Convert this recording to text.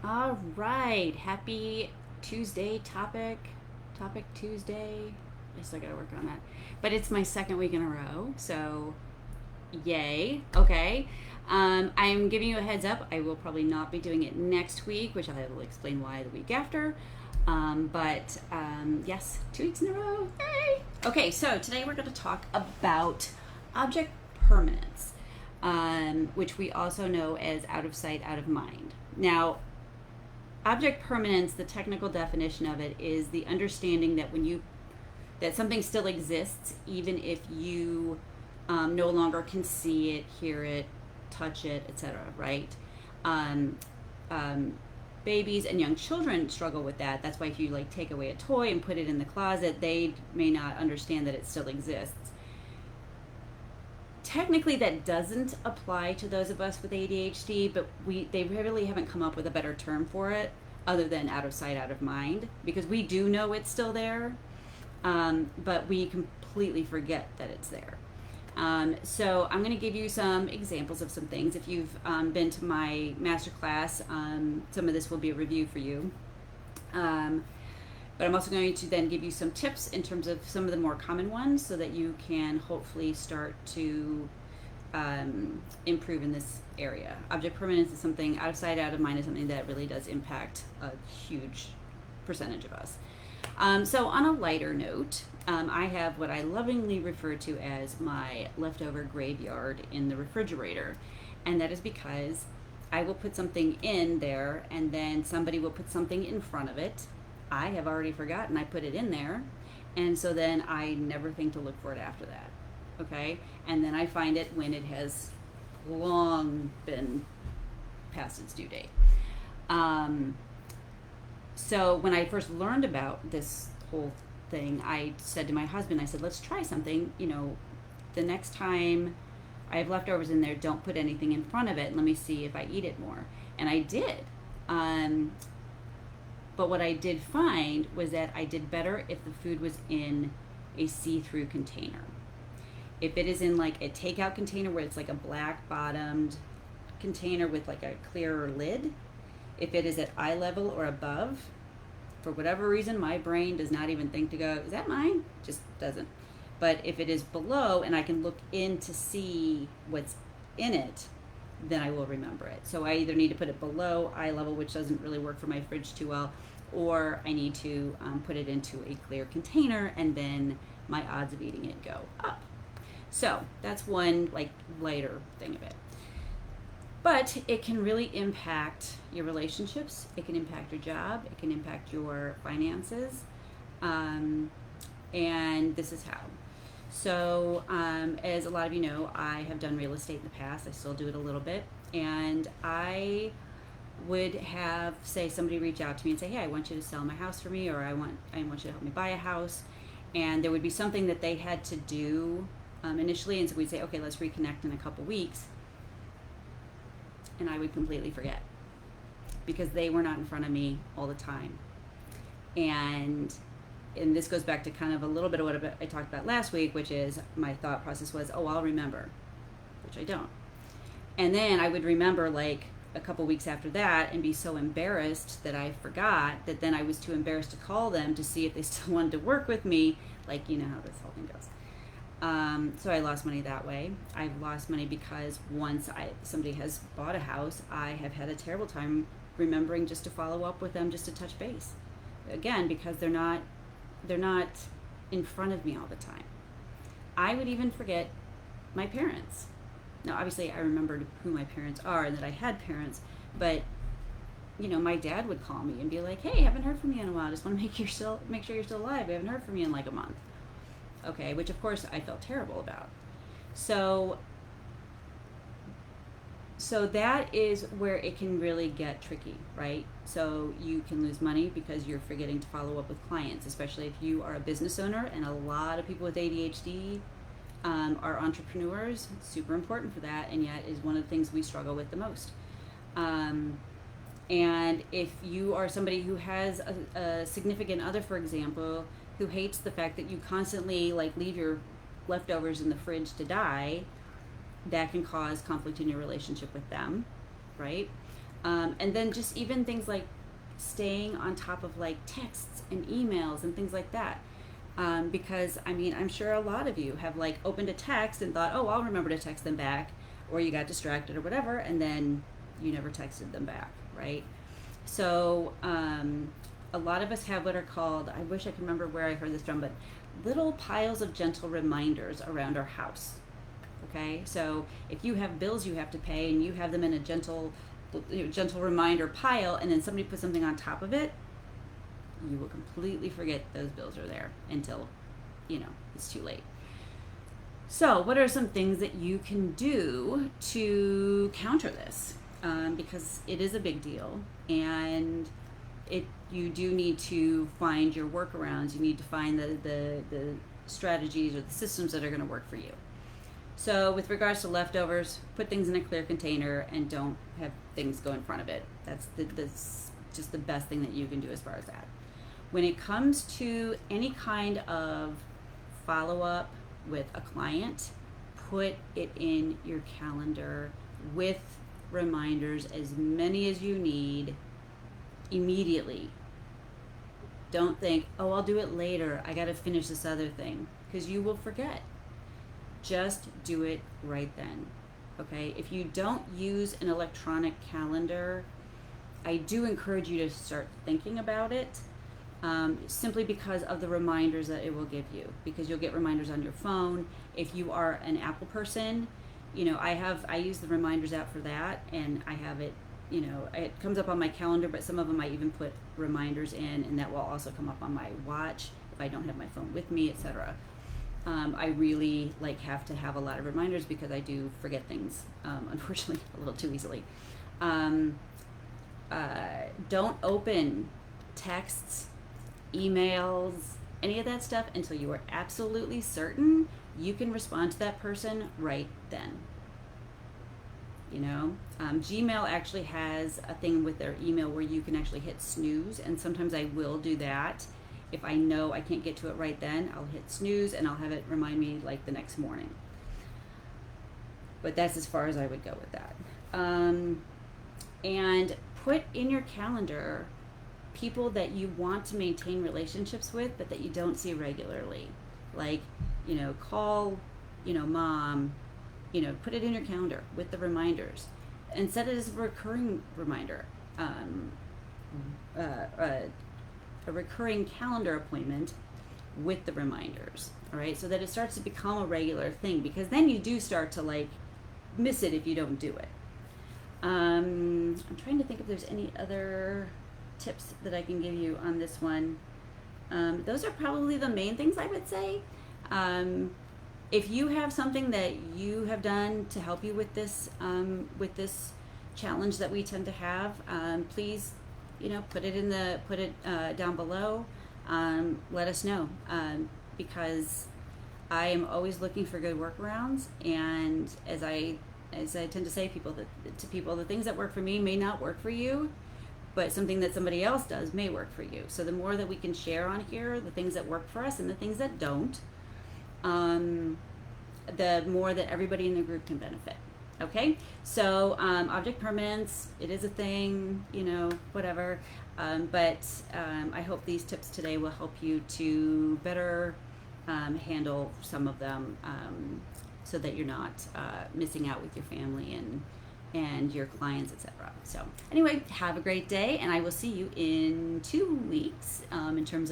All right. Happy Tuesday Topic Tuesday. I still gotta work on that. But it's my second week in a row, so yay. Okay. I'm giving you a heads up. I will probably not be doing it next week, which I will explain why the week after. But yes, 2 weeks in a row. Yay! Okay, so today we're going to talk about object permanence, which we also know as out of sight, out of mind. Now, object permanence, the technical definition of it is the understanding that that something still exists even if you no longer can see it, hear it, touch it, etc. Right? Um, um, Babies and young children struggle with that. That's why if you like take away a toy and put it in the closet, they may not understand that it still exists. Technically, that doesn't apply to those of us with ADHD, but they really haven't come up with a better term for it other than out of sight, out of mind, because we do know it's still there, but we completely forget that it's there. So I'm going to give you some examples of some things. If you've been to my masterclass, some of this will be a review for you. But I'm also going to then give you some tips in terms of some of the more common ones so that you can hopefully start to improve in this area. Object permanence is something, out of sight, out of mind is something that really does impact a huge percentage of us. So on a lighter note, I have what I lovingly refer to as my leftover graveyard in the refrigerator. And that is because I will put something in there and then somebody will put something in front of it. I have already forgotten I put it in there. And so then I never think to look for it after that. Okay? And then I find it when it has long been past its due date. So when I first learned about this whole thing, I said to my husband, I said, let's try something. The next time I have leftovers in there, don't put anything in front of it and let me see if I eat it more. And I did. But what I did find was that I did better if the food was in a see-through container. If it is in like a takeout container where it's like a black bottomed container with like a clearer lid, if it is at eye level or above, for whatever reason, my brain does not even think to go, is that mine? Just doesn't. But if it is below and I can look in to see what's in it, then I will remember it. So I either need to put it below eye level, which doesn't really work for my fridge too well, or I need to put it into a clear container, and then my odds of eating it go up. So that's one like lighter thing of it. But it can really impact your relationships. It can impact your job. It can impact your finances. And this is how. So, as a lot of you know, I have done real estate in the past. I still do it a little bit. And I would have, say, somebody reach out to me and say, hey, I want you to sell my house for me, or I want you to help me buy a house. And there would be something that they had to do initially. And so we'd say, okay, let's reconnect in a couple weeks. And I would completely forget because they were not in front of me all the time. And this goes back to kind of a little bit of what I talked about last week, which is my thought process was, oh, I'll remember, which I don't. And then I would remember like a couple weeks after that and be so embarrassed that I forgot that then I was too embarrassed to call them to see if they still wanted to work with me. Like, you know how this whole thing goes. So I lost money that way. I've lost money because once somebody has bought a house, I have had a terrible time remembering just to follow up with them, just to touch base. Again, because they're not in front of me all the time. I would even forget my parents. Now, obviously, I remembered who my parents are and that I had parents, but my dad would call me and be like, "Hey, haven't heard from you in a while. Just want to make sure you're still alive. I haven't heard from you in like a month." Okay, which of course I felt terrible about. So that is where it can really get tricky, right? So you can lose money because you're forgetting to follow up with clients, especially if you are a business owner, and a lot of people with ADHD are entrepreneurs. It's super important for that, and yet is one of the things we struggle with the most. And if you are somebody who has a significant other, for example, who hates the fact that you constantly like leave your leftovers in the fridge to die, that can cause conflict in your relationship with them, right? And then just even things like staying on top of like texts and emails and things like that. Because I mean, I'm sure a lot of you have like opened a text and thought, oh, I'll remember to text them back, or you got distracted or whatever, and then you never texted them back, right? So a lot of us have what are called, I wish I could remember where I heard this from, but little piles of gentle reminders around our house. Okay, so if you have bills you have to pay and you have them in a gentle reminder pile, and then somebody puts something on top of it, you will completely forget those bills are there until, it's too late. So, what are some things that you can do to counter this? Because it is a big deal, and you do need to find your workarounds. You need to find the strategies or the systems that are going to work for you. So, with regards to leftovers, put things in a clear container and don't have things go in front of it. That's just the best thing that you can do as far as that. When it comes to any kind of follow-up with a client, put it in your calendar with reminders, as many as you need, immediately. Don't think, oh, I'll do it later, I got to finish this other thing, because you will forget. Just do it right then. Okay, if you don't use an electronic calendar, I do encourage you to start thinking about it. Simply because of the reminders that it will give you, because you'll get reminders on your phone. If you are an Apple person, I use the reminders app for that, and I have it, it comes up on my calendar, but some of them I even put reminders in, and that will also come up on my watch if I don't have my phone with me, etc. I really have to have a lot of reminders because I do forget things, unfortunately, a little too easily. Don't open texts, emails, any of that stuff until you are absolutely certain you can respond to that person right then. Gmail actually has a thing with their email where you can actually hit snooze, and sometimes I will do that. If I know I can't get to it right then, I'll hit snooze and I'll have it remind me the next morning. But that's as far as I would go with that. And put in your calendar people that you want to maintain relationships with, but that you don't see regularly. Call, mom, put it in your calendar with the reminders, and set it as a recurring reminder, a recurring calendar appointment with the reminders. All right, so that it starts to become a regular thing, because then you do start to miss it if you don't do it. I'm trying to think if there's any other tips that I can give you on this one. Those are probably the main things I would say. If you have something that you have done to help you with this challenge that we tend to have, please, put it down below. Let us know, because I am always looking for good workarounds. And as I tend to say to people, the things that work for me may not work for you, but something that somebody else does may work for you. So the more that we can share on here, the things that work for us and the things that don't, the more that everybody in the group can benefit. Okay, so object permanence, it is a thing, whatever. But I hope these tips today will help you to better handle some of them, so that you're not missing out with your family and your clients, etc. So anyway, have a great day, and I will see you in 2 weeks in terms of